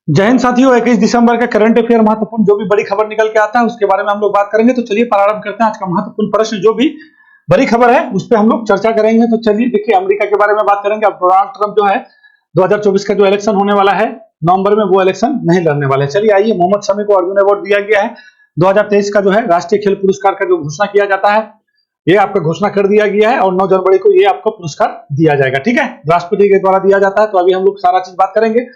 जय हिंद साथियों, 21 दिसंबर का करंट अफेयर महत्वपूर्ण जो भी बड़ी खबर निकल के आता है उसके बारे में हम लोग बात करेंगे। तो चलिए प्रारंभ करते हैं। आज का महत्वपूर्ण प्रश्न जो भी बड़ी खबर है उस पर हम लोग चर्चा करेंगे। तो चलिए देखिए, अमेरिका के बारे में बात करेंगे। अब डोनाल्ड ट्रंप जो है 2024 का जो इलेक्शन होने वाला है नवंबर में, वो इलेक्शन नहीं लड़ने वाले। चलिए आइए, मोहम्मद शमी को अर्जुन अवार्ड दिया गया है। 2023 का जो है राष्ट्रीय खेल पुरस्कार का जो घोषणा किया जाता है, ये आपका घोषणा कर दिया गया है और 9 जनवरी को ये आपको पुरस्कार दिया जाएगा। ठीक है, राष्ट्रपति के द्वारा दिया जाता है। तो अभी हम लोग सारा चीज बात करेंगे।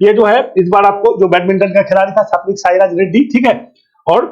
ये जो है इस बार आपको जो बैडमिंटन का खिलाड़ी था सात्विक साईराज रेड्डी, ठीक है, और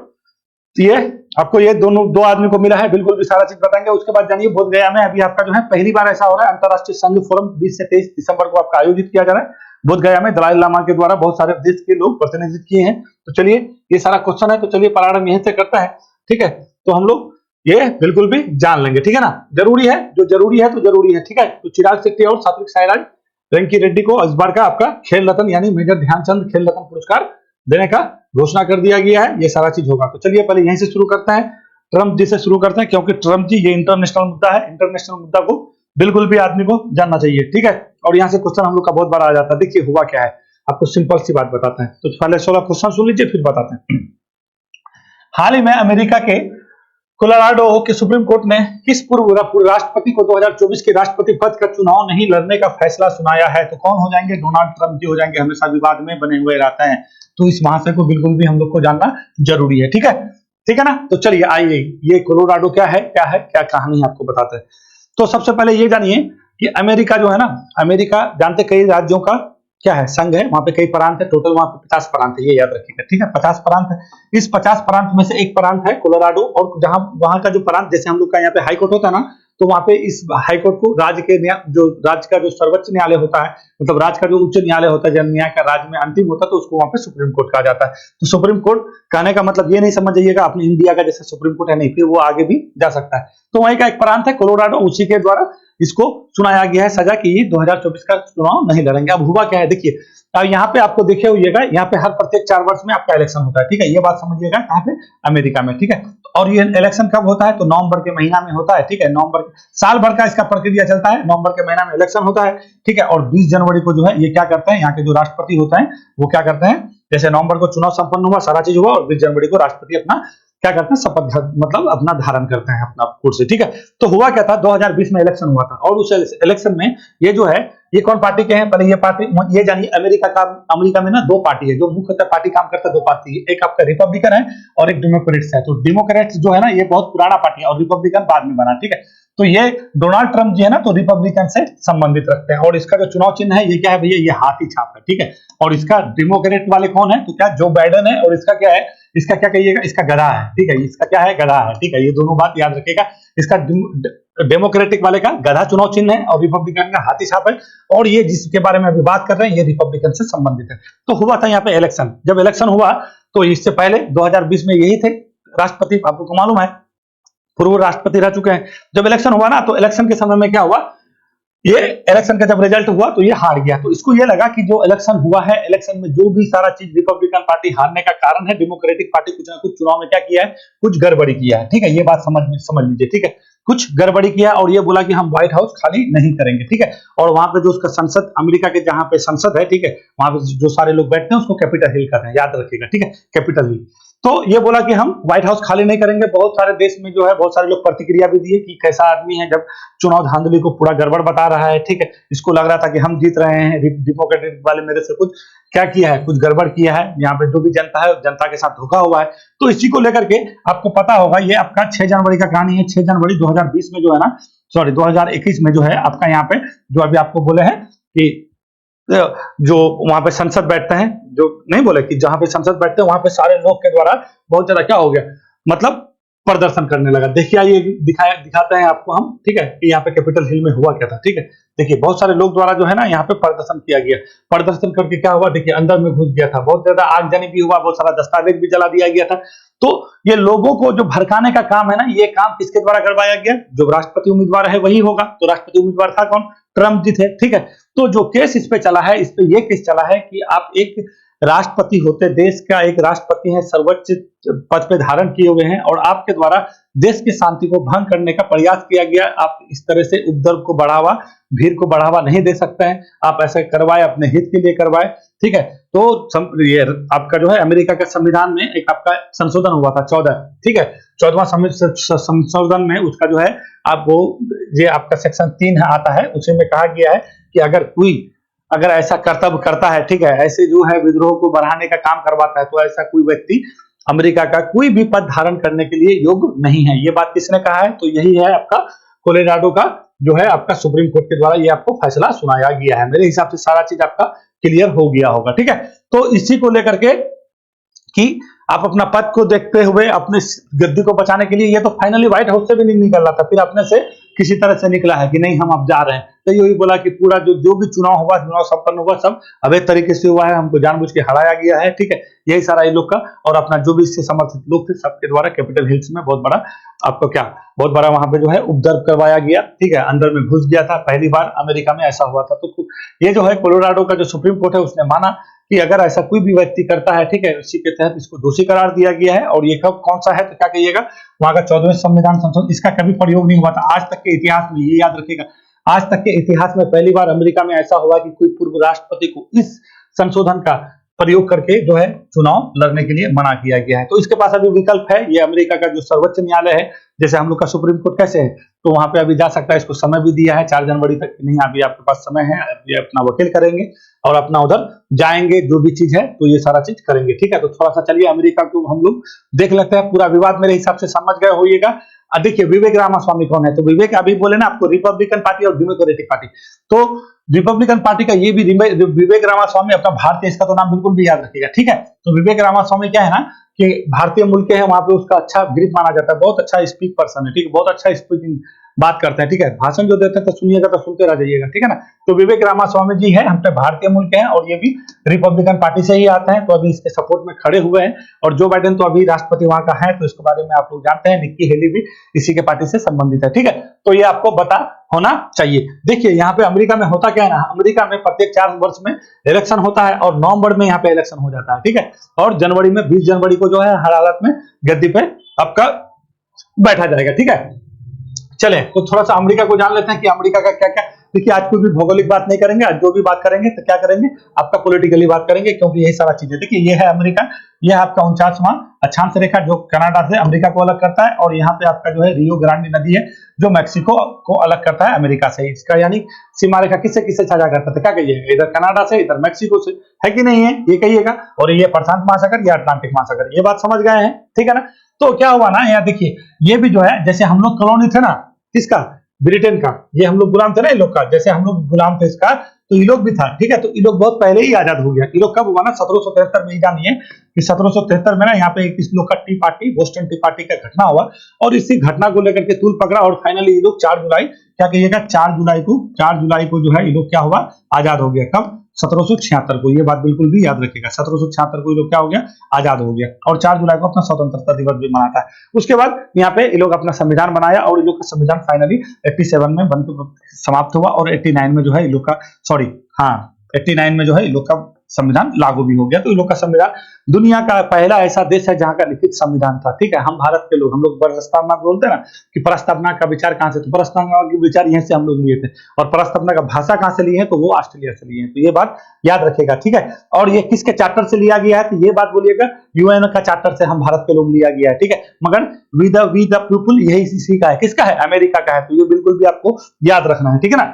ये आपको ये दो आदमी को मिला है। बिल्कुल भी सारा चीज बताएंगे। उसके बाद जानिए, बोध गया में अभी आपका जो है पहली बार ऐसा हो रहा है, अंतरराष्ट्रीय संघ फोरम 20 से 23 दिसंबर को आपका आयोजित किया जा रहा है बोध गया में। दलाई लामा के द्वारा बहुत सारे देश के लोग प्रतिनिधित्व किए हैं। तो चलिए, ये सारा क्वेश्चन है, तो चलिए प्रारंभ यहीं से करता है। ठीक है, तो हम लोग ये बिल्कुल भी जान लेंगे। ठीक है ना, जरूरी है, जो जरूरी है तो जरूरी है। ठीक है, तो चिराग शेट्टी और सात्विक साईराज रंकी रेड्डी को इस बार का आपका खेल रत्न यानी मेजर ध्यानचंद खेल रत्न पुरस्कार देने का घोषणा कर दिया गया है। ये सारा चीज होगा। तो चलिए पहले यहीं से शुरू करते हैं, ट्रंप जी से शुरू करते हैं, क्योंकि ट्रंप जी ये इंटरनेशनल मुद्दा है। इंटरनेशनल मुद्दा को बिल्कुल भी आदमी को जानना चाहिए। ठीक है, और यहाँ से क्वेश्चन हम लोग का बहुत बार आ जाता है। देखिए हुआ क्या है, आपको सिंपल सी बात बताते हैं। तो पहले 16 क्वेश्चन सुन लीजिए, फिर बताते हैं। हाल ही में अमेरिका के कोलोराडो के सुप्रीम कोर्ट ने किस पूर्व राष्ट्रपति को 2024 के राष्ट्रपति पद का चुनाव नहीं लड़ने का फैसला सुनाया है? तो कौन हो जाएंगे? डोनाल्ड ट्रंप जी हो जाएंगे। हमेशा विवाद में बने हुए रहते हैं, तो इस महाशय को बिल्कुल भी हम लोग को जानना जरूरी है। ठीक है, ठीक है ना। तो चलिए आइए, ये कोलोराडो क्या है, क्या कहानी है, आपको बताते हैं। तो सबसे पहले ये जानिए कि अमेरिका जो है ना, अमेरिका जानते कई राज्यों का क्या है, संघ है। वहां पे कई प्रांत है, टोटल वहां पे 50 प्रांत है, ये याद रखिएगा। ठीक है, 50 प्रांत है। इस 50 प्रांत में से एक प्रांत है कोलोराडो, और जहां वहां का जो प्रांत, जैसे हम लोग का यहाँ पे हाई कोर्ट होता है ना, तो वहां पे इस हाई कोर्ट को राज्य का जो सर्वोच्च न्यायालय होता है, मतलब राज्य का जो उच्च न्यायालय होता है, जब न्याय का राज्य में अंतिम होता है, तो उसको वहां पे सुप्रीम कोर्ट कहा जाता है। तो सुप्रीम कोर्ट कहने का मतलब ये नहीं समझ जाइएगा अपने इंडिया का जैसे सुप्रीम कोर्ट है, नहीं, फिर वो आगे भी जा सकता है। तो वहीं का एक प्रांत है कोलोराडो, उसी के द्वारा इसको सुनाया गया है सजा की 2024 का चुनाव नहीं लड़ेंगे। अब हुआ क्या है, देखिए, अब यहाँ पे आपको देखे होइएगा, यहाँ पे हर प्रत्येक 4 वर्ष में आपका इलेक्शन होता है। ठीक है, ये बात समझिएगा, कहाँ पे? अमेरिका में। ठीक है, और ये इलेक्शन कब होता है? तो नवंबर के महीना में होता है। ठीक है, नवंबर साल भर का इसका प्रक्रिया चलता है। नवंबर के महीना में इलेक्शन होता है। ठीक है, और 20 जनवरी को जो है ये क्या करते हैं, यहाँ के जो राष्ट्रपति होते हैं वो क्या करते हैं, जैसे नवंबर को चुनाव संपन्न हुआ, सारा चीज हुआ, और 20 जनवरी को राष्ट्रपति अपना क्या करते हैं, शपथ मतलब अपना धारण करते हैं अपना कुर्सी। ठीक है, तो हुआ क्या था, 2020 में इलेक्शन हुआ था, और उस इलेक्शन में ये जो है, ये कौन पार्टी के हैं? पहले ये पार्टी, ये जानिए, अमेरिका में ना 2 पार्टी है जो मुख्यतः पार्टी काम करता है। 2 पार्टी है, एक आपका रिपब्लिकन है और एक डेमोक्रेट्स है। तो डेमोक्रेट्स जो है ना, ये बहुत पुराना पार्टी है, और रिपब्लिकन बाद में बना। ठीक है, तो ये डोनाल्ड ट्रंप जी है ना, तो रिपब्लिकन से संबंधित रखते हैं। और इसका जो चुनाव चिन्ह है, ये क्या है भैया? ये हाथी छाप है। ठीक है, और इसका डेमोक्रेट वाले कौन है? तो क्या जो बाइडेन है, और इसका क्या है, इसका क्या कहिएगा, इसका गधा है। ठीक है, इसका क्या है? गधा है। ठीक है, ये दोनों बात याद रखिएगा। इसका डेमोक्रेटिक वाले का गधा चुनाव चिन्ह है, और रिपब्लिकन का हाथी छाप है। और ये जिसके बारे में अभी बात कर रहे हैं, ये रिपब्लिकन से संबंधित है। तो हुआ था यहाँ पे इलेक्शन। जब इलेक्शन हुआ तो इससे पहले 2020 में यही थे राष्ट्रपति, आपको मालूम है, पूर्व राष्ट्रपति रह चुके हैं। जब इलेक्शन हुआ ना, तो इलेक्शन के समय में क्या हुआ, ये इलेक्शन का जब रिजल्ट हुआ तो ये हार गया। तो इसको ये लगा कि जो इलेक्शन हुआ है, इलेक्शन में जो भी सारा चीज रिपब्लिकन पार्टी हारने का कारण है, डेमोक्रेटिक पार्टी कुछ ना कुछ चुनाव में क्या किया है, कुछ गड़बड़ी किया है। ठीक है, ये बात समझ लीजिए। ठीक है, कुछ गड़बड़ी किया, और ये बोला कि हम व्हाइट हाउस खाली नहीं करेंगे। ठीक है, और वहां पे जो उसका संसद, अमेरिका के जहां पे संसद है, ठीक है, वहां पे जो सारे लोग बैठते हैं उसको कैपिटल हिल कहते हैं, याद रखिएगा। ठीक है, कैपिटल हिल। तो ये बोला कि हम व्हाइट हाउस खाली नहीं करेंगे। बहुत सारे देश में जो है बहुत सारे लोग प्रतिक्रिया भी दिए कि कैसा आदमी है, जब चुनाव धांधली को पूरा गड़बड़ बता रहा है। ठीक है, इसको लग रहा था कि हम जीत रहे हैं, डेमोक्रेटिक वाले मेरे से कुछ क्या किया है, कुछ गड़बड़ किया है, यहाँ पे जो भी जनता है जनता के साथ धोखा हुआ है। तो इसी को लेकर के आपको पता होगा, ये आपका 6 जनवरी का कहानी है। 6 जनवरी 2020 में जो है ना, सॉरी 2021 में जो है आपका यहाँ पे जो अभी आपको बोले हैं कि जो वहां पे संसद बैठते हैं, जो नहीं बोले कि जहां पे संसद बैठते हैं वहां पे सारे लोग के द्वारा बहुत ज्यादा क्या हो गया, मतलब प्रदर्शन करने लगा। देखिए ये दिखाते हैं आपको हम। ठीक है, कि यहाँ पे कैपिटल हिल में हुआ क्या था। ठीक है, देखिए बहुत सारे लोग द्वारा जो है ना यहाँ पे प्रदर्शन किया गया। प्रदर्शन करके क्या हुआ, देखिए अंदर में घुस गया था, बहुत ज्यादा आगजनी भी हुआ, बहुत सारा दस्तावेज भी जला दिया गया था। तो ये लोगों को जो भड़काने का काम है ना, ये काम किसके द्वारा करवाया गया? जो राष्ट्रपति उम्मीदवार है वही होगा। तो राष्ट्रपति उम्मीदवार था कौन? ट्रंप जी थे। ठीक है, तो जो केस इस पे चला है, इस पे ये केस चला है कि आप एक राष्ट्रपति होते, देश का एक राष्ट्रपति है, सर्वोच्च पद पे धारण किए हुए हैं और आपके द्वारा देश की शांति को भंग करने का प्रयास किया गया। आप इस तरह से उपद्रव को बढ़ावा, भीड़ को बढ़ावा नहीं दे सकते हैं। आप ऐसे करवाए, अपने हित के लिए करवाए, ठीक है। तो ये आपका जो है अमेरिका के संविधान में एक आपका संशोधन हुआ था 14, ठीक है, 14वां संशोधन में उसका जो है आपको ये आपका सेक्शन 3 आता है, उसी में कहा गया है कि अगर ऐसा कर्तव्य करता है, ठीक है, ऐसे जो है विद्रोह को बढ़ाने का काम करवाता है, तो ऐसा कोई व्यक्ति अमेरिका का कोई भी पद धारण करने के लिए योग्य नहीं है। ये बात किसने कहा है? तो यही है आपका कोलोराडो का जो है आपका सुप्रीम कोर्ट के द्वारा ये आपको फैसला सुनाया गया है। मेरे हिसाब से सारा चीज आपका क्लियर हो गया होगा, ठीक है। तो इसी को लेकर के कि आप अपना पद को देखते हुए अपने गद्दी को बचाने के लिए, ये तो फाइनली व्हाइट हाउस से भी नहीं निकल रहा था, फिर अपने से किसी तरह से निकला है कि नहीं हम अब जा रहे हैं। तो यही बोला कि पूरा जो भी चुनाव हुआ, चुनाव संपन्न हुआ, सब अवैध तरीके से हुआ है, हमको जानबूझ के हराया गया है, ठीक है। यही सारा ये लोग का, और अपना जो भी इससे समर्थित लोग थे सबके द्वारा कैपिटल हिल्स में बहुत बड़ा आपको क्या बहुत बड़ा वहां पे जो है उपद्रव करवाया गया, ठीक है, अंदर में घुस गया था। पहली बार अमेरिका में ऐसा हुआ था। तो ये जो है कोलोराडो का जो सुप्रीम कोर्ट है उसने माना कि अगर ऐसा कोई भी व्यक्ति करता है, ठीक है, इसी के तहत इसको दोषी करार दिया गया है। और ये कब कौन सा है तो क्या कहिएगा, वहां का 14वें संविधान संशोधन, इसका कभी प्रयोग नहीं हुआ था आज तक के इतिहास में, ये याद रखिएगा। आज तक के इतिहास में पहली बार अमेरिका में ऐसा हुआ कि कोई पूर्व राष्ट्रपति को इस संशोधन का प्रयोग करके जो है चुनाव लड़ने के लिए मना किया गया है। तो इसके पास अभी विकल्प है, ये अमेरिका का जो सर्वोच्च न्यायालय है, जैसे हम लोग का सुप्रीम कोर्ट कैसे है, तो वहां पे अभी जा सकता है। इसको समय भी दिया है 4 जनवरी तक, नहीं अभी आपके पास समय है, अभी अपना वकील करेंगे और अपना उधर जाएंगे, जो भी चीज है तो ये सारा चीज करेंगे, ठीक है। तो थोड़ा सा चलिए अमेरिका को हम लोग देख लेते हैं। पूरा विवाद मेरे हिसाब से समझ गए होइएगा। देखिए विवेक रामास्वामी कौन है, तो विवेक अभी बोले ना आपको, रिपब्लिकन पार्टी और डेमोक्रेटिक पार्टी। तो रिपब्लिकन पार्टी का ये भी विवेक रामास्वामी, अपना भारतीय, इसका तो नाम बिल्कुल भी याद रखिएगा, ठीक है। तो विवेक रामास्वामी क्या है ना कि भारतीय मूल के हैं, वहां पे उसका अच्छा ग्रिप माना जाता है, बहुत अच्छा स्पीक पर्सन है, ठीक है, बहुत अच्छा स्पीकिंग बात करते हैं, ठीक है। भाषण जो देते हैं तो सुनिएगा तो सुनते रह जाइएगा, ठीक है ना। तो विवेक रामास्वामी जी है, हम पे भारतीय मूल के हैं और ये भी रिपब्लिकन पार्टी से ही आते हैं, तो अभी इसके सपोर्ट में खड़े हुए हैं। और जो बाइडेन तो अभी राष्ट्रपति वहां का है, तो इसके बारे में आप लोग जानते हैं, निक्की हेली भी इसी के पार्टी से संबंधित है, ठीक है। तो ये आपको पता होना चाहिए। देखिए यहाँ पे अमेरिका में होता क्या है ना, अमेरिका में प्रत्येक 4 वर्ष में इलेक्शन होता है और नवंबर में यहाँ पे इलेक्शन हो जाता है, ठीक है। और जनवरी में 20 जनवरी को जो है हर हालत में गद्दी पे आपका बैठा जाएगा, ठीक है। चले तो थोड़ा सा अमेरिका को जान लेते हैं कि अमेरिका का क्या क्या। देखिए आज कोई भी भौगोलिक बात नहीं करेंगे, आज जो भी बात करेंगे तो क्या करेंगे, आपका पॉलिटिकली बात करेंगे, क्योंकि यही सारा चीजें। देखिए ये है अमेरिका, यह आपका 49वां अक्षांश रेखा जो कनाडा से अमेरिका को अलग करता है, और यहाँ पे आपका जो है रियो ग्रांडे नदी है जो मैक्सिको को अलग करता है अमेरिका से। इसका यानी सीमा रेखा किससे किससे साझा करता है, क्या कहिएगा, इधर कनाडा से, इधर मैक्सिको से, है कि नहीं है, ये कहिएगा। और ये प्रशांत महासागर या अटलांटिक महासागर, ये बात समझ गए हैं, ठीक है ना। तो क्या हुआ ना, यहाँ देखिए ये भी जो है, जैसे हम लोग कॉलोनी थे ना किसका, ब्रिटेन का, ये हम लोग गुलाम थे ना, ये लोग का, जैसे हम लोग गुलाम थे इसका, तो ये लोग भी था, ठीक है। तो ये लोग बहुत पहले ही आजाद हो गया। ये लोग कब हुआ ना, 1773 में ही जानिए कि 1773 में ना यहाँ पे इस लोग का T party, Boston T party का घटना हुआ, और इसी घटना को लेकर के तूल पकड़ा, और फाइनली ये लोग 4 जुलाई, क्या कहिएगा, 4 जुलाई को जो है ये लोग क्या हुआ, आजाद हो गया। कब, 1776 को, ये बात बिल्कुल भी याद रखिएगा, 1776 को ये लोग क्या हो गया, आजाद हो गया। और 4 जुलाई को अपना स्वतंत्रता दिवस भी मनाता है। उसके बाद यहाँ पे ये लोग अपना संविधान बनाया, और ये लोग का संविधान फाइनली 87 में समाप्त हुआ, और 89 में जो है ये लोग का, 89 में जो है ये लोग का संविधान लागू भी हो गया। तो ये लोग का संविधान दुनिया का पहला ऐसा देश है जहां का लिखित संविधान था, ठीक है। हम भारत के लोग, हम लोग प्रस्तावना बोलते हैं ना कि प्रस्तावना का विचार कहां से, तो प्रस्तावना के विचार यहीं से हम लोग लिए थे, और प्रस्तावना का भाषा कहां से लिए हैं, तो वो ऑस्ट्रेलिया से लिए हैं। तो ये बात याद रखेगा, ठीक है। और ये किसके चार्टर से लिया गया है, तो ये बात बोलिएगा, यूएन का चार्टर से हम भारत के लोग लिया गया है, ठीक है। मगर वी द पीपुल यही इसी का है, किसका है, अमेरिका का है। तो ये बिल्कुल भी आपको याद रखना है, ठीक है ना।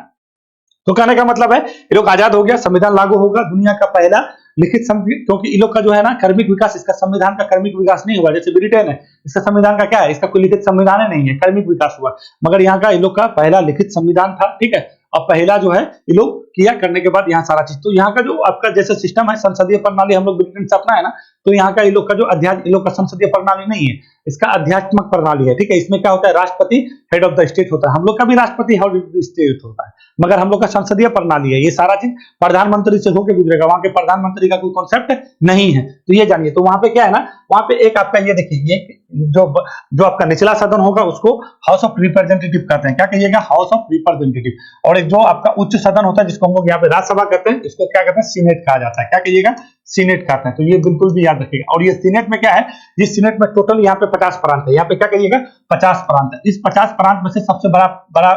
तो कहने का मतलब है ये लोग आजाद हो गया, संविधान लागू होगा, दुनिया का पहला लिखित संविधान, क्योंकि ये लोग का जो है ना कर्मिक विकास, इसका संविधान का कर्मिक विकास नहीं हुआ, जैसे ब्रिटेन है, इसका संविधान का क्या है, इसका कोई लिखित संविधान ही नहीं है, कर्मिक विकास हुआ। मगर यहाँ का ये लोग का पहला लिखित संविधान था, ठीक है। और पहला जो है ये लोग किया, करने के बाद यहाँ सारा चीज, तो यहाँ का जो आपका जैसे सिस्टम है, संसदीय प्रणाली हम लोग ब्रिटेन से अपना है ना, तो यहाँ का ये लोग का जो अध्यात्म, ये लोग का संसदीय प्रणाली नहीं है, इसका आध्यात्मिक प्रणाली है, ठीक है। इसमें क्या होता है, राष्ट्रपति हेड ऑफ द स्टेट होता है, हम लोग का भी राष्ट्रपति हेड ऑफ द स्टेट होता है, मगर हम लोग का संसदीय प्रणाली है। ये सारा चीज प्रधानमंत्री से होकर गुजरेगा, वहां के प्रधानमंत्री का कोई कॉन्सेप्ट नहीं है, तो ये जानिए। तो वहां पे क्या है ना, वहां पे एक आपका ये देखिए, ये जो आपका निचला सदन होगा उसको हाउस ऑफ रिप्रेजेंटेटिव कहते हैं, क्या कहिएगा, हाउस ऑफ रिप्रेजेंटेटिव। और एक जो आपका उच्च सदन होता है जिसको हम लोग यहाँ पे राज्यसभा कहते हैं, इसको क्या कहते हैं, सीनेट कहा जाता है, क्या कहिएगा, सीनेट कहते हैं। तो ये बिल्कुल भी याद रखिएगा। और ये सीनेट में क्या है, ये सीनेट में टोटल यहाँ पे 50 प्रांत है। यहाँ पे क्या करिएगा, 50 प्रांत है। इस 50 प्रांत में से सबसे बड़ा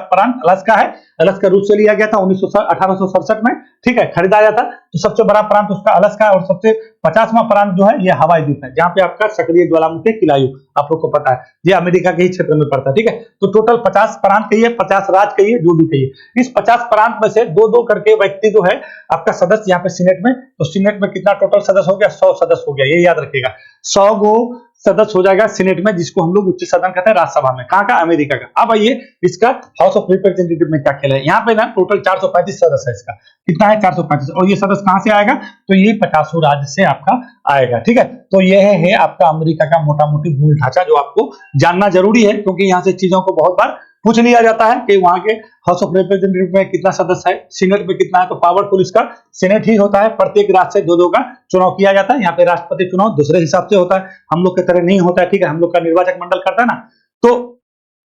प्रांत अलास्का है। अलास्का रूस से लिया गया था 1867 में, ठीक है, खरीदा गया था। तो सबसे बड़ा प्रांत उसका अलास्का है। और सबसे 50वां प्रांत जो है ये हवाई द्वीप है, जहाँ पे आपका सक्रिय ज्वालामुखी किलायु, आप लोग को पता है, ये अमेरिका के ही क्षेत्र में पड़ता है, ठीक है। तो टोटल 50 प्रांत कहिए, 50 राज्य कहिए, जो भी कहिए। इस 50 प्रांत में से दो दो करके व्यक्ति जो है आपका सदस्य यहाँ पे सीनेट में, तो सीनेट में कितना टोटल सदस्य हो गया, 100 सदस्य हो गया, ये याद रखिएगा। 100 गो सदस्य हो जाएगा सीनेट में, जिसको हम लोग उच्च सदन कहते हैं, राज्यसभा में। कहाँ का, अमेरिका का। अब आइए इसका हाउस ऑफ रिप्रेजेंटेटिव में क्या खेल है। यहाँ पे ना टोटल 435 सदस्य है इसका, कितना है, 435। और ये सदस्य कहां से आएगा, तो ये 50 राज्य से आपका आएगा, ठीक है। तो ये है आपका अमेरिका का मोटा मोटी मूल ढांचा, जो आपको जानना जरूरी है, क्योंकि यहाँ से चीजों को बहुत बार पूछ लिया जाता है कि वहां के हाउस ऑफ रिप्रेजेंटेटिव में कितना सदस्य है, सीनेट में कितना है। तो पावरफुल इसका सीनेट ही होता है। प्रत्येक राज्य से दो दो का चुनाव किया जाता है। यहाँ पे राष्ट्रपति चुनाव दूसरे हिसाब से होता है, हम लोग की तरह नहीं होता है, ठीक है। हम लोग का निर्वाचक मंडल करता है ना, तो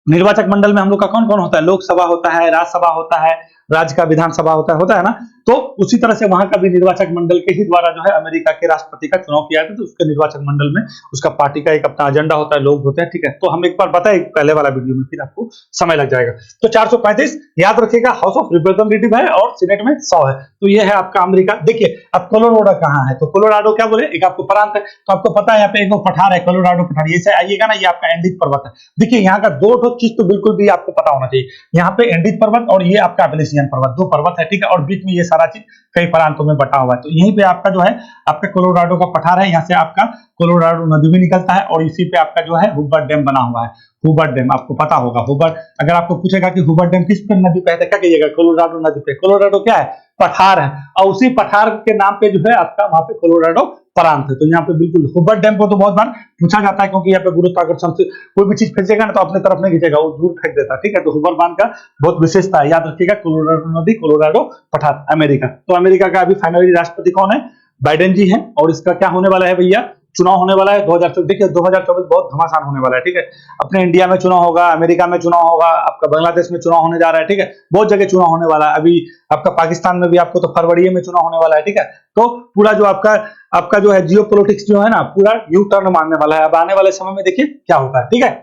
निर्वाचक मंडल में हम लोग का कौन कौन होता है, लोकसभा होता है, राज्यसभा होता है, राज्य का विधानसभा होता है ना। तो उसी तरह से वहां का भी निर्वाचक मंडल के ही द्वारा जो है अमेरिका के राष्ट्रपति का चुनाव किया जाता है। तो उसके निर्वाचक मंडल में उसका पार्टी का एक अपना एजेंडा होता है, लोग होते हैं, ठीक है। तो हम एक बार बताए पहले वाला वीडियो में, फिर आपको समय लग जाएगा। तो 435 याद रखिएगा, हाउस ऑफ रिप्रेजेंटेटिव है, और सीनेट में 100 है। तो ये है आपका अमेरिका। देखिए अब कोलोराडो कहाँ है, तो कोलोराडो क्या बोले, एक आपको प्रांत है। तो आपको पता है यहाँ पे एक पठार है, कोलोराडो पठार। ये आइएगा ना, ये आपका एंडीज पर्वत है। देखिए यहाँ का दो चीज तो बिल्कुल भी आपको पता होना चाहिए, यहाँ पे एंडीज पर्वत और ये आपका एपलेशियन पर्वत, दो पर्वत है, ठीक है। और बीच में ये सारा चीज कई प्रांतों में बटा हुआ है। तो यहीं पे आपका जो है आपका कोलोराडो का पठार है, यहाँ से आपका कोलोराडो नदी भी निकलता है, और इसी पे आपका जो है हुबर डैम बना हुआ है। हुबर डैम आपको पता होगा। हुबर, अगर आपको पूछेगा कि हुबर डैम किस पर नदी पे है, क्या कहिएगा, कोलोराडो नदी पे। कोलोराडो क्या है, पठार है, और उसी पठार के नाम पे जो है आपका वहां पे कोलोराडो प्रांत है। तो यहाँ पे बिल्कुल हुबर डैम को तो बहुत बार पूछा जाता है, क्योंकि यहाँ पे गुरुत्वाकर्षण से कोई भी चीज फेंकेगा ना तो अपने तरफ नहीं खींचेगा, वो दूर फेंक देता है, ठीक है। तो हुबर बांध का बहुत विशेषता है, याद रखिएगा, कोलोराडो नदी, कोलोराडो पठार, अमेरिका। तो अमेरिका का अभी फाइनली राष्ट्रपति कौन है, बाइडेन जी है। और इसका क्या होने वाला है भैया, चुनाव होने वाला है 2024। देखिए 2024 बहुत घमासान होने वाला है, ठीक है। अपने इंडिया में चुनाव होगा, अमेरिका में चुनाव होगा, आपका बांग्लादेश में चुनाव होने जा रहा है, ठीक है। बहुत जगह चुनाव होने वाला है। अभी आपका पाकिस्तान में भी आपको तो फरवरी में चुनाव होने वाला है, ठीक है। तो पूरा जो आपका जो है जियो पॉलिटिक्स जो है ना, पूरा यू टर्न मारने वाला है। अब आने वाले समय में देखिए क्या होता है, ठीक है।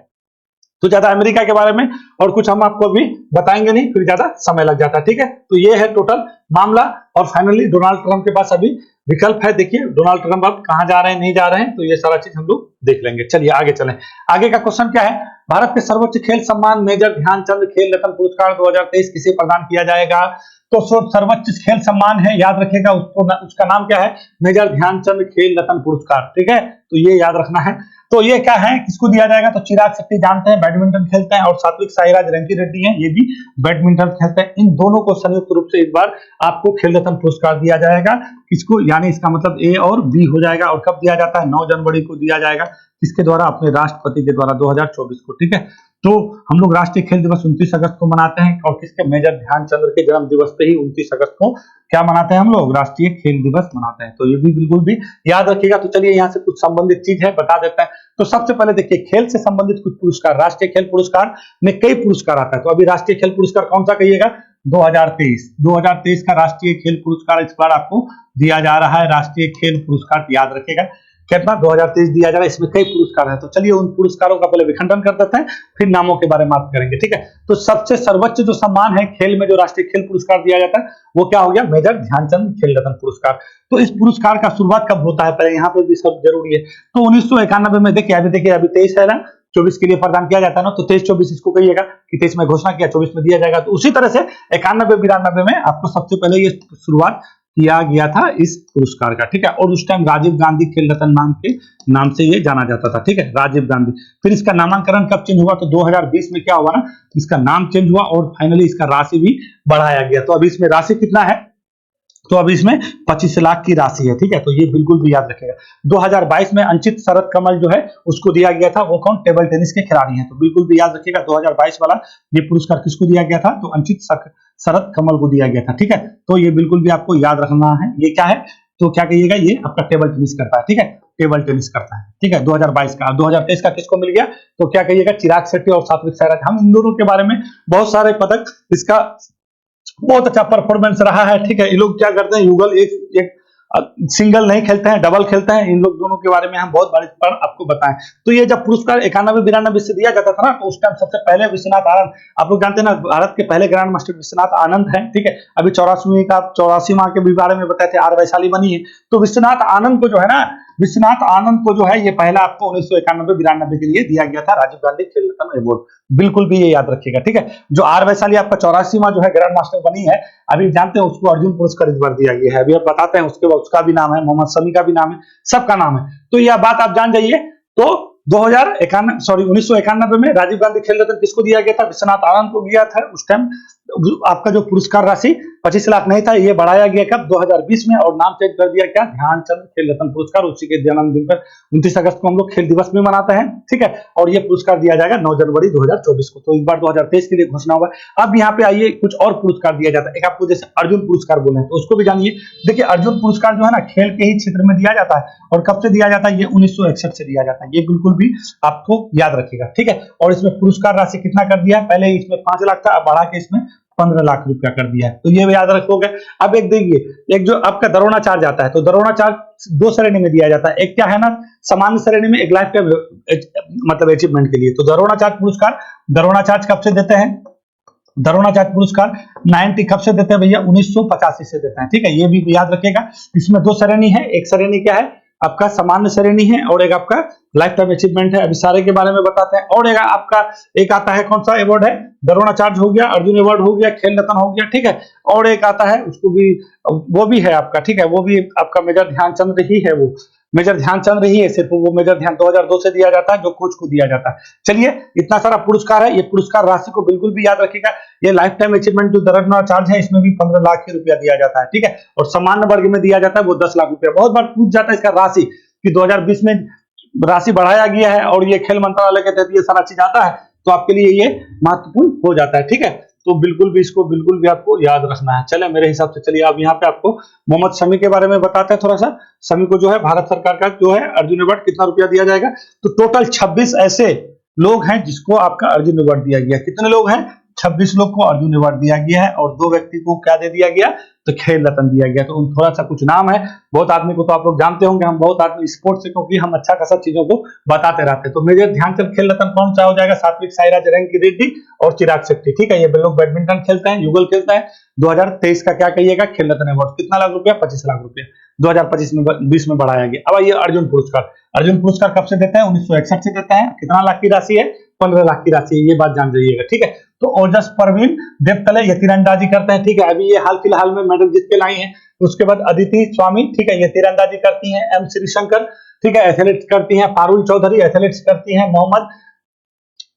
तो ज्यादा अमेरिका के बारे में और कुछ हम आपको अभी बताएंगे नहीं, फिर ज्यादा समय लग जाता है, ठीक है। तो ये है टोटल मामला। और फाइनली डोनाल्ड ट्रंप के पास अभी विकल्प है। देखिए डोनाल्ड ट्रंप अब कहां जा रहे हैं, नहीं जा रहे हैं, तो ये सारा चीज हम लोग देख लेंगे। चलिए आगे चलें। आगे का क्वेश्चन क्या है, भारत के सर्वोच्च खेल सम्मान मेजर ध्यानचंद खेल रत्न पुरस्कार 2023 किसे प्रदान किया जाएगा। तो सर्वोच्च खेल सम्मान है, याद रखिएगा, उसका नाम क्या है, मेजर ध्यानचंद खेल रत्न पुरस्कार, ठीक है। तो ये याद रखना है। तो ये क्या है, किसको दिया जाएगा, तो चिराग शेट्टी जानते हैं, बैडमिंटन खेलते हैं, और सात्विक साईराज रंकी रेड्डी हैं, ये भी बैडमिंटन खेलते हैं। इन दोनों को संयुक्त रूप से एक बार आपको खेल रत्न पुरस्कार दिया जाएगा। किसको, यानी इसका मतलब ए और बी हो जाएगा। और कब दिया जाता है, 9 जनवरी को दिया जाएगा। किसके द्वारा, अपने राष्ट्रपति के द्वारा 2024 को, ठीक है। तो हम लोग राष्ट्रीय खेल दिवस 29 अगस्त को मनाते हैं, और किसके, मेजर ध्यानचंद के जन्म दिवस पे ही 29 अगस्त को क्या मनाते हैं हम लोग, राष्ट्रीय खेल दिवस मनाते हैं। तो ये भी बिल्कुल भी याद रखिएगा। तो चलिए यहाँ से कुछ संबंधित चीज है बता देते हैं। तो सबसे पहले देखिए खेल से संबंधित कुछ पुरस्कार, राष्ट्रीय खेल पुरस्कार में कई पुरस्कार आता है। तो अभी राष्ट्रीय खेल पुरस्कार कौन सा कहिएगा, 2023 का राष्ट्रीय खेल पुरस्कार इस बार आपको दिया जा रहा है। राष्ट्रीय खेल पुरस्कार याद रखिएगा कितना, 2023 दिया जा रहा है। इसमें कई पुरस्कार है। तो चलिए उन पुरस्कारों का पहले विखंडन कर देते हैं, फिर नामों के बारे में बात करेंगे, ठीक है। तो सबसे सर्वोच्च जो सम्मान है खेल में, जो राष्ट्रीय खेल पुरस्कार दिया जाता है, वो क्या हो गया, मेजर ध्यानचंद खेल रत्न पुरस्कार। तो इस पुरस्कार का शुरुआत कब होता है, पहले यहाँ पे भी सब जरूरी है। तो 1991 में देखिए अभी 23 है ना, 24 के लिए प्रदान किया जाता है ना। तो 23-24 इसको कहिएगा कि 23 में घोषणा किया, 24 में दिया जाएगा। तो उसी तरह से 91-92 में आपको सबसे पहले ये शुरुआत किया गया था इस पुरस्कार का, ठीक है। और उस टाइम राजीव गांधी खेल रत्न नाम से ये जाना जाता था, ठीक है, राजीव गांधी। फिर इसका नामांकन कब चेंज हुआ, तो 2020 में क्या हुआ ना, इसका नाम चेंज हुआ, और फाइनली इसका राशि भी बढ़ाया गया। तो अभी इसमें राशि कितना है, तो अभी इसमें 25 लाख की राशि है, ठीक है। तो ये बिल्कुल भी याद रखेगा। 2022 में अंचित शरद कमल जो है उसको दिया गया था, वो कौन, टेबल टेनिस के खिलाड़ी हैं। तो बिल्कुल भी याद रखिएगा 2022 वाला ये पुरस्कार किसको दिया गया था, तो अंचित शरद कमल को दिया गया था, ठीक है। तो ये बिल्कुल भी आपको याद रखना है। ये क्या है, तो क्या कहिएगा, ये आपका टेबल टेनिस करता है, ठीक है, टेबल टेनिस करता है, ठीक है। 2022 का, 2023 का किसको मिल गया, तो क्या कहिएगा, चिराग शेट्टी और सात्विक साईराज। हम इन दोनों के बारे में बहुत सारे पदक, इसका बहुत अच्छा परफॉर्मेंस रहा है, ठीक है। ये लोग क्या करते हैं, युगल एक सिंगल नहीं खेलते हैं, डबल खेलते हैं, इन लोग दोनों के बारे में हम बहुत बारीक पर आपको बताएं। तो ये जब पुरस्कार 91-92 से दिया जाता था ना, तो उस टाइम सबसे पहले विश्वनाथ आनंद, आप लोग जानते हैं ना, भारत के पहले ग्रैंड मास्टर विश्वनाथ आनंद है, ठीक है। अभी 84वां के भी बारे में बताए थे, आर वैशाली बनी है। तो विश्वनाथ आनंद को जो है ना, विश्वनाथ आनंद को जो है ये पहला आपको 1991-92 के लिए दिया गया था राजीव गांधी खेल रत्न अवार्ड, बिल्कुल भी ये याद रखिएगा, ठीक है। जो आर वैशाली आपका 84वां जो है ग्रैंड मास्टर बनी है, अभी जानते हैं उसको अर्जुन पुरस्कार इस बार दिया गया है, अभी आप बताते हैं। उसके बाद उसका भी नाम है, मोहम्मद शमी का भी नाम है, सबका नाम है। तो यह बात आप जान जाइए। तो 1991 में राजीव गांधी खेल रत्न किसको दिया गया था? विश्वनाथ आनंद को दिया था। उस टाइम आपका जो पुरस्कार राशि 25 लाख नहीं था, ये बढ़ाया गया कब? 2020 में, और नाम चेंज कर दिया क्या? ध्यानचंद खेल रत्न पुरस्कार। उसी के जन्मदिन पर 29 अगस्त को हम लोग खेल दिवस भी मनाते हैं, ठीक है। और ये पुरस्कार दिया जाएगा 9 जनवरी 2024 को। तो इस बार 2023 के लिए घोषणा हुआ। अब यहाँ पे आइए, कुछ और पुरस्कार दिया जाता है। एक आपको जैसे अर्जुन पुरस्कार बोले हैं, तो उसको भी जानिए। देखिए, अर्जुन पुरस्कार जो है ना, खेल के ही क्षेत्र में दिया जाता है, और कब से दिया जाता है? ये 1961 से दिया जाता है। ये बिल्कुल भी आपको याद रखिएगा, ठीक है। और इसमें पुरस्कार राशि कितना कर दिया है? पहले इसमें 5 लाख था, अब बढ़ा के इसमें 15 लाख रुपया कर दिया है। तो ये भी याद रखोगे। अब एक देखिए, एक जो आपका दरोना चार्ज आता है, तो दरोना चार्ज 2 श्रेणी में दिया जाता है। एक क्या है ना, सामान्य श्रेणी में, एक लाइफ टाइम मतलब अचीवमेंट के लिए। तो दरोना चार्ज पुरस्कार, दरोना चार्ज कब से देते हैं? दरोना चार्ज पुरस्कार 90 कब से देते हैं भैया? 1985 से देते हैं, ठीक है। ये भी याद रखिएगा। इसमें 2 श्रेणी है। एक श्रेणी क्या है आपका? सामान्य श्रेणी है, और एक आपका लाइफ टाइम अचीवमेंट है। अभी सारे के बारे में बताते हैं। और एक आपका एक आता है, कौन सा अवार्ड है? दरोना चार्ज हो गया, अर्जुन अवार्ड हो गया, खेल रत्न हो गया, ठीक है। और एक आता है, उसको भी, वो भी है आपका, ठीक है, वो भी आपका मेजर ध्यानचंद ही है। वो मेजर ध्यानचंद ही है, सिर्फ वो मेजर ध्यान 2002 से दिया जाता है, जो कोच को दिया जाता है। चलिए, इतना सारा पुरस्कार है। ये पुरस्कार राशि को बिल्कुल भी याद रखिएगा। ये लाइफ टाइम अचीवमेंट जो दरोना चार्ज है, इसमें भी 15 लाख ही रुपया दिया जाता है, ठीक है। और सामान्य वर्ग में दिया जाता है वो 10 लाख रुपया। बहुत बार पूछ जाता है इसका राशि कि 2020 में राशि बढ़ाया गया है, और ये खेल मंत्रालय के तहत ये सारा चीज आता है, तो आपके लिए ये महत्वपूर्ण हो जाता है, ठीक है। तो बिल्कुल भी इसको बिल्कुल भी आपको याद रखना है। चले, मेरे हिसाब से चलिए अब यहाँ पे आपको मोहम्मद शमी के बारे में बताते हैं थोड़ा सा। शमी को जो है भारत सरकार का जो है अर्जुन अवार्ड कितना रुपया दिया जाएगा? तो टोटल 26 ऐसे लोग हैं जिसको आपका अर्जुन अवार्ड दिया गया। कितने लोग हैं? 26 लोग को अर्जुन अवार्ड दिया गया है, और 2 व्यक्ति को क्या दे दिया गया? तो खेल रत्न दिया गया। तो थोड़ा सा कुछ नाम है, बहुत आदमी को तो आप लोग जानते होंगे, हम बहुत आदमी स्पोर्ट्स से, क्योंकि हम अच्छा खासा चीजों को बताते रहते हैं। तो मेजर ध्यानचंद खेल रत्न कौन सा हो जाएगा? सात्विक साईराज रंकी रेड्डी और चिराग शेट्टी, ठीक है। ये लोग बैडमिंटन खेलते हैं, युगल खेलते हैं। 2023 का क्या कहिएगा? खेल रत्न अवार्ड कितना लाख रुपया? 25 लाख रुपया 2025 में बढ़ाया गया। अब ये अर्जुन पुरस्कार, अर्जुन पुरस्कार कब से देते हैं? 1961 से देते हैं। कितना लाख की राशि है? 15 लाख की राशि है। ये बात जान जाइएगा, ठीक है। तो ओजस परवीन देवतले ये तीरंदाजी करते हैं, ठीक है। अभी ये हाल फिलहाल में मेडल जीत के लाई हैं। उसके बाद अदिति स्वामी, ठीक है, ये तीरंदाजी करती हैं। एम श्रीशंकर, ठीक है, एथलेटिक्स करती हैं। पारुल चौधरी एथलेटिक्स करती हैं। मोहम्मद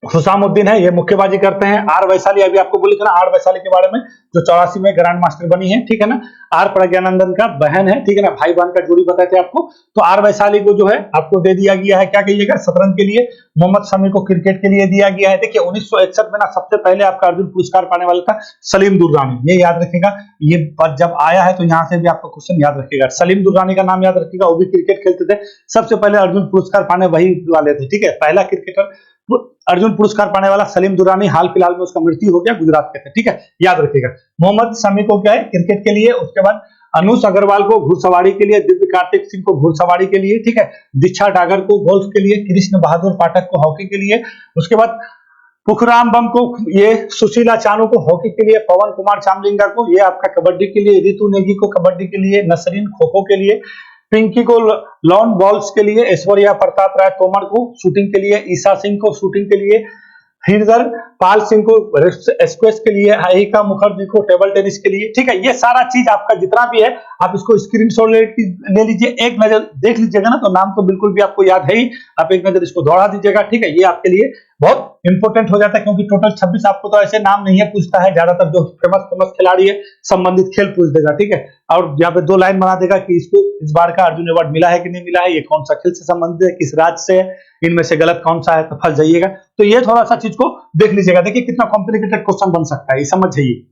हुसामुद्दीन है, ये मुक्केबाजी करते हैं। आर वैशाली, अभी आपको बोले थे ना आर वैशाली के बारे में, जो 84 में ग्रैंड मास्टर बनी है, ठीक है ना। आर प्रज्ञानंदन का बहन है, ठीक है ना, भाई बहन का जोड़ी बताए थे आपको। तो आर वैशाली को जो है आपको दे दिया गया है, क्या कहिएगा? शतरंज के लिए। मोहम्मद शमी को क्रिकेट के लिए दिया गया है। देखिए 1961 में ना सबसे पहले आपका अर्जुन पुरस्कार पाने वाला था सलीम दुर्रानी, ये याद रखिएगा। ये बात जब आया है तो यहाँ से भी आपको क्वेश्चन याद रखिएगा। सलीम दुर्रानी का नाम याद रखिएगा, वो भी क्रिकेट खेलते थे। सबसे पहले अर्जुन पुरस्कार पाने वही वाले थे, ठीक है। पहला क्रिकेटर अर्जुन पुरस्कार पाने वाला सलीम दुर्रानी, हाल फिलहाल में उसका मृत्यु हो गया, गुजरात के थे, ठीक है, याद रखिएगा। मोहम्मद शमी को क्या है? क्रिकेट के लिए। उसके बाद अनुज अग्रवाल को घुड़सवारी के लिए, दिव्य कार्तिक सिंह को घुड़सवारी के लिए, ठीक है। दीक्षा डागर को गोल्फ के लिए, कृष्ण बहादुर पाठक को हॉकी के लिए। उसके बाद पुखराम बम को, ये सुशीला चानू को हॉकी के लिए, पवन कुमार चामलिंगा को ये आपका कबड्डी के लिए, रितु नेगी को कबड्डी के लिए, नसरीन खो खो के लिए, पिंकी को लॉन बॉल्स के लिए, ऐश्वर्या प्रताप राय तोमर को शूटिंग के लिए, ईशा सिंह को शूटिंग के लिए, हिरदर पाल सिंह को स्क्वैश के लिए, अहिका मुखर्जी को टेबल टेनिस के लिए, ठीक है। ये सारा चीज आपका जितना भी है आप इसको स्क्रीनशॉट ले लीजिए, एक नजर देख लीजिएगा ना, तो नाम तो बिल्कुल भी आपको याद है ही, आप एक नजर इसको दौड़ा दीजिएगा, ठीक है। ये आपके लिए बहुत इंपॉर्टेंट हो जाता है, क्योंकि टोटल 26 आपको तो ऐसे नाम नहीं है पूछता है, ज्यादातर जो फेमस खिलाड़ी है संबंधित खेल पूछ देगा, ठीक है। और यहाँ पे 2 लाइन बना देगा कि इसको इस बार का अर्जुन अवार्ड मिला है कि नहीं मिला है, ये कौन सा खेल से संबंधित है, किस राज्य से है, इनमें से गलत कौन सा है, तो फंस जाइएगा। तो ये थोड़ा सा चीज को देख लीजिएगा। देखिए कितना कॉम्प्लिकेटेड क्वेश्चन बन सकता है, ये समझ जाइए।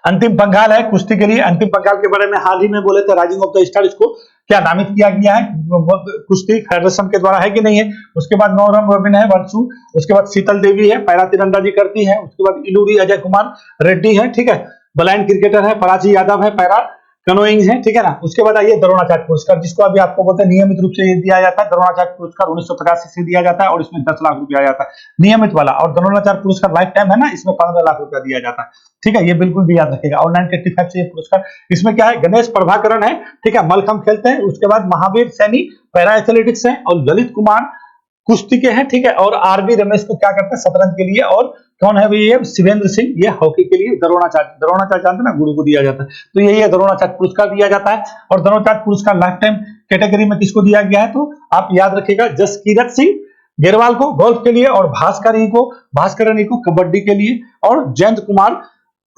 अंतिम पंगाल है कुश्ती के लिए। अंतिम पंगाल के बारे में हाल ही में बोले थे, राइजिंग ऑफ द स्टार, इसको क्या नामित किया गया है? कुश्ती फेडरेशन के द्वारा है कि नहीं है। उसके बाद नौरम रोबिन है, वर्षु। उसके बाद शीतल देवी है, पैरा तीरंदाजी करती है। उसके बाद इलूरी अजय कुमार रेड्डी है, ठीक है, ब्लाइंड क्रिकेटर है। पराची यादव है, पैरा कनोइंग है, ठीक है ना। उसके बाद आइए द्रोणाचार्य पुरस्कार, जिसको अभी आपको बोलते हैं नियमित रूप से ये दिया जाता है। द्रोणाचार्य पुरस्कार 1985 से दिया जाता है और इसमें 10 लाख रुपया जाता है नियमित वाला, और द्रोणाचार्य पुरस्कार लाइफ टाइम है ना, इसमें 15 लाख रुपया दिया जाता है, ठीक है, ये बिल्कुल भी याद रखेगा। और 1985 से ये पुरस्कार, इसमें क्या है, गणेश प्रभाकरण है, ठीक है, मलखम खेलते हैं। उसके बाद महावीर सैनी पैरा एथलेटिक्स है, और ललित कुमार कुश्ती के हैं, ठीक है, और आरबी रमेश को क्या करते हैं, शतरंज के लिए, और कौन है भाई ये शिवेंद्र सिंह, ये हॉकी के लिए। द्रोणाचार्य जानते ना, गुरु को दिया जाता है, तो यही है द्रोणाचार्य पुरस्कार दिया जाता है। और द्रोणाचार्य पुरस्कार लाइफ टाइम कैटेगरी में किसको दिया गया है, तो आप याद रखिएगा जसकीरत सिंह गेरवाल को गोल्फ के लिए, और भास्करन को कबड्डी के लिए, और जयंत कुमार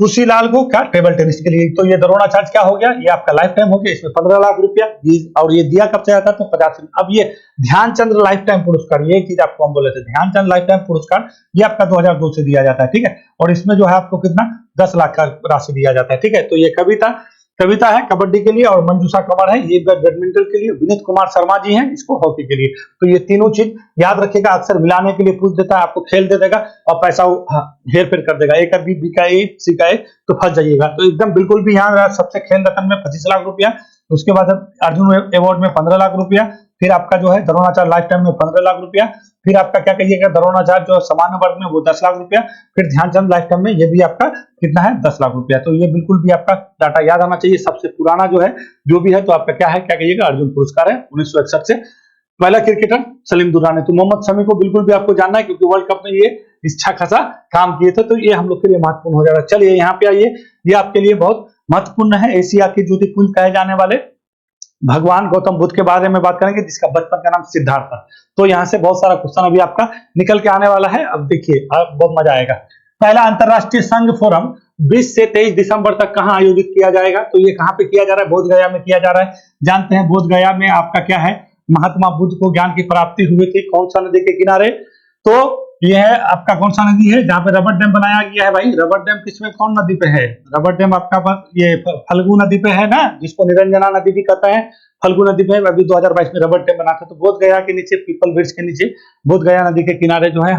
तुलसीलाल को क्या टेबल टेनिस के लिए। तो ये द्रोणाचार्य क्या हो गया, ये आपका लाइफ टाइम हो गया, इसमें 15 लाख रुपया, और ये दिया कब से आता है, तो 50। अब ये ध्यानचंद लाइफ टाइम पुरस्कार, ये चीज आपको हम बोले थे, ध्यानचंद लाइफ टाइम पुरस्कार ये आपका 2002 से दिया जाता है, ठीक है, और इसमें जो है आपको कितना 10 लाख का राशि दिया जाता है, ठीक है। तो ये कविता है कबड्डी के लिए, और मंजूषा कंवर है ये बैडमिंटन के लिए, विनीत कुमार शर्मा जी हैं इसको हॉकी के लिए। तो ये तीनों चीज याद रखिएगा, अक्सर मिलाने के लिए पूछ देता है, आपको खेल दे देगा और पैसा हेर फेर कर देगा, एक अभी बी का ए सी का ए, तो फंस जाइएगा। तो एकदम बिल्कुल भी यहाँ सबसे खेल रत्न में 25 लाख रुपया, उसके बाद अर्जुन अवार्ड में 15 लाख रुपया, फिर आपका जो है द्रोणाचार्य लाइफ टाइम में 15 लाख रुपया, फिर आपका क्या कहिएगा द्रोणाचार्य जो सामान्य वर्ग में वो 10 लाख रुपया, फिर ध्यानचंद लाइफ टाइम में ये भी आपका कितना है 10 लाख रुपया। तो ये बिल्कुल भी आपका डाटा याद आना चाहिए। सबसे पुराना जो है जो भी है तो आपका क्या है, क्या कहिएगा अर्जुन पुरस्कार है 1961 से। पहला क्रिकेटर सलीम दुर्रानी, तो मोहम्मद शमी को बिल्कुल भी आपको जानना है क्योंकि वर्ल्ड कप में ये अच्छा खासा काम किए थे, तो ये हम लोग के लिए महत्वपूर्ण हो जाएगा। चलिए यहाँ पे आइए, ये आपके लिए बहुत महत्वपूर्ण है। एशिया के ज्योतिपुंज कहे जाने वाले भगवान गौतम बुद्ध के बारे में बात करेंगे, जिसका बचपन का नाम सिद्धार्थ था। तो यहाँ से बहुत सारा क्वेश्चन अभी आपका निकल के आने वाला है। अब देखिए बहुत मजा आएगा। पहला अंतरराष्ट्रीय संघ फोरम 20 से 23 दिसंबर तक कहां आयोजित किया जाएगा, तो ये कहां पे किया जा रहा है, बोध गया में किया जा रहा है। जानते हैं बोध गया में आपका क्या है, महात्मा बुद्ध को ज्ञान की प्राप्ति हुई थी, कौन सा नदी के किनारे, तो ये है आपका कौन सा नदी है जहां पे रबर डैम बनाया गया है भाई। रबर डैम किसमें कौन नदी पे है, रबर डैम आपका ये फल्गु नदी पे है ना, जिसको निरंजना नदी भी कहता है, फल्गु नदी पे अभी 2022 में रबर डैम बना था। तो बोध गया के नीचे पीपल वृक्ष के नीचे बोध गया नदी के किनारे जो है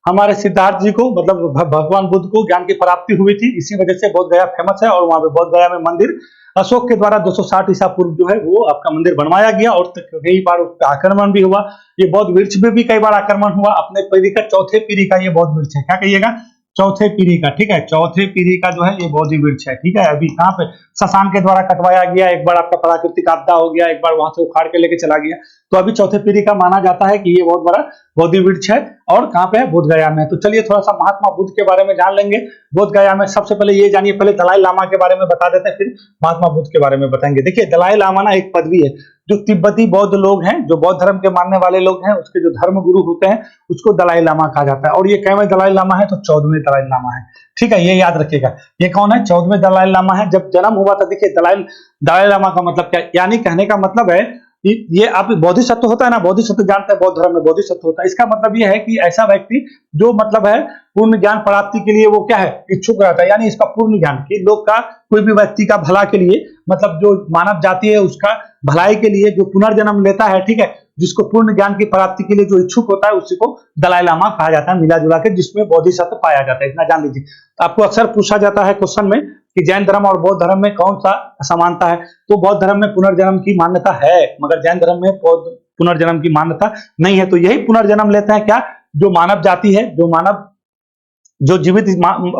हमारे सिद्धार्थ जी को मतलब भगवान बुद्ध को ज्ञान की प्राप्ति हुई थी, इसी वजह से बोध गया फेमस है। और वहां पे बोध गया में मंदिर अशोक के द्वारा 260 ईसा पूर्व जो है वो आपका मंदिर बनवाया गया, और कई बार उसका आक्रमण भी हुआ। ये बौद्ध वृक्ष में भी कई बार आक्रमण हुआ। अपने पीढ़ी का चौथे पीढ़ी का ये बौद्ध वृक्ष है, क्या कहिएगा, चौथे पीढ़ी का, ठीक है, चौथे पीढ़ी का जो है ये बोधि वृक्ष है, ठीक है। अभी कहाँ पे शशांक के द्वारा कटवाया गया, एक बार आपका प्राकृतिक आपदा हो गया, एक बार वहां से उखाड़ के लेके चला गया, तो अभी चौथे पीढ़ी का माना जाता है कि ये बहुत बड़ा बोधि वृक्ष है। और कहाँ पे है, बोध गया में। तो चलिए थोड़ा सा महात्मा बुद्ध के बारे में जान लेंगे। बोध गया में सबसे पहले ये जानिए, पहले दलाई लामा के बारे में बता देते हैं, फिर महात्मा बुद्ध के बारे में बताएंगे। देखिए दलाई लामा ना एक पदवी है, जो तिब्बती बौद्ध लोग हैं, जो बौद्ध धर्म के मानने वाले लोग हैं, उसके जो धर्म गुरु होते हैं उसको दलाई लामा कहा जाता है। और ये कैवें दलाई लामा है, तो 14वें दलाई लामा है, ठीक है, ये याद रखिएगा। ये कौन है, 14वें दलाई लामा है। जब जन्म हुआ था, देखिए दलाई लामा का मतलब क्या, यानी कहने का मतलब है ये आप बोधिसत्व होता है ना, बोधिसत्व जानते हैं बौद्ध धर्म में बोधिसत्व होता है। इसका मतलब ये है कि ऐसा व्यक्ति जो मतलब है पूर्ण ज्ञान प्राप्ति के लिए वो क्या है, इच्छुक रहता है, यानी इसका पूर्ण ज्ञान कि लोग का कोई भी व्यक्ति का भला के लिए, मतलब जो मानव जाति है उसका भलाई के लिए जो पुनर्जन्म लेता है, ठीक है, जिसको पूर्ण ज्ञान की प्राप्ति के लिए जो इच्छुक होता है उसी को दलाई लामा कहा जाता है, मिला जुला के, जिसमें बोधिसत्व पाया जाता है, इतना जान लीजिए। आपको अक्सर पूछा जाता है क्वेश्चन में कि जैन धर्म और बौद्ध धर्म में कौन सा समानता है, तो बौद्ध धर्म में पुनर्जन्म की मान्यता है, मगर जैन धर्म में पुनर्जन्म की मान्यता नहीं है। तो यही पुनर्जन्म लेते हैं क्या, जो मानव जाति है, जो जीवित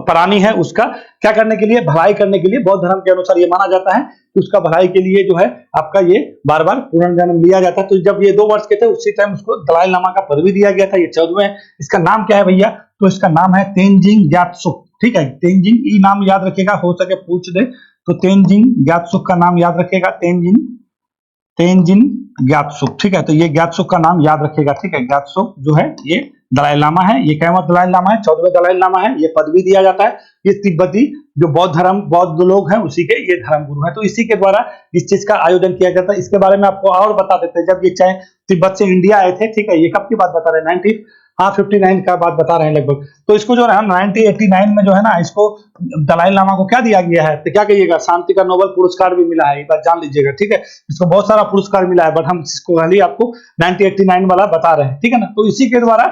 प्राणी है, उसका क्या करने के लिए, भलाई करने के लिए बौद्ध धर्म के अनुसार ये माना जाता है कि उसका भलाई के लिए जो है आपका ये बार बार पुनर्जन्म लिया जाता है। तो जब ये 2 वर्ष के थे उसी टाइम उसको दलाई लामा का पदवी दिया गया था। ये 14वें, इसका नाम क्या है भैया, तो इसका नाम है तेंजिंग ग्यात्सुक, ठीक है, तेंजिंग, ई नाम याद रखेगा, हो सके पूछ दे तो तेंजिंग ग्यात्सुक का नाम याद रखेगा, तेंजिन ग्यात्सुक, ठीक है। तो ये ग्यात्सुक का नाम याद रखेगा, ठीक है। ग्यात्सुक जो है ये दलाई लामा है, ये कैमत दलाई लामा है, 14वें दलाई लामा है, ये पदवी दिया जाता है। ये तिब्बती जो बौद्ध लोग हैं उसी के ये धर्म गुरु हैं, तो इसी के द्वारा इस चीज का आयोजन किया जाता है। इसके बारे में आपको और बता देते हैं, जब ये चाहे तिब्बत से इंडिया आए थे, ठीक है, ये कब की बात बता रहे हैं, 59 का बात बता रहे हैं लगभग। तो इसको जो है 1989 में जो है ना, इसको दलाई लामा को क्या दिया गया है, तो क्या कहिएगा, शांति का नोबेल पुरस्कार भी मिला है, ये बात जान लीजिएगा, ठीक है। इसको बहुत सारा पुरस्कार मिला है, बट हम इसको खाली आपको 1989 वाला बता रहे हैं, ठीक है ना। तो इसी के द्वारा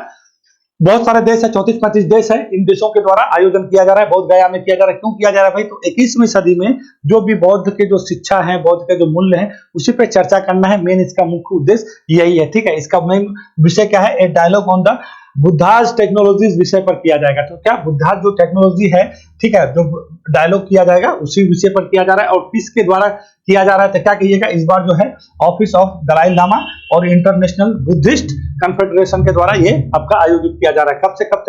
बहुत सारे देश है, 34-35 देश है, इन देशों के द्वारा आयोजन किया जा रहा है। बोध गया में किया जा रहा है। क्यों किया जा रहा है भाई? तो 21वीं सदी में जो भी बौद्ध के जो शिक्षा है, बौद्ध के जो मूल्य है, उसी पे चर्चा करना है। मेन इसका मुख्य उद्देश्य यही है। ठीक है, इसका मेन विषय क्या है? A dialogue on the Buddha's technologies विषय पर किया जाएगा। तो क्या बुद्धाज जो टेक्नोलॉजी है, ठीक है, जो डायलॉग किया जाएगा उसी विषय पर किया जा रहा है। और किसके द्वारा किया जा रहा है? तो क्या कहिएगा? इस बार जो है ऑफिस ऑफ दलाई लामा और इंटरनेशनल बुद्धिस्ट कन्फेडरेशन के द्वारा ये आपका आयोजित किया जा रहा है। कब से कब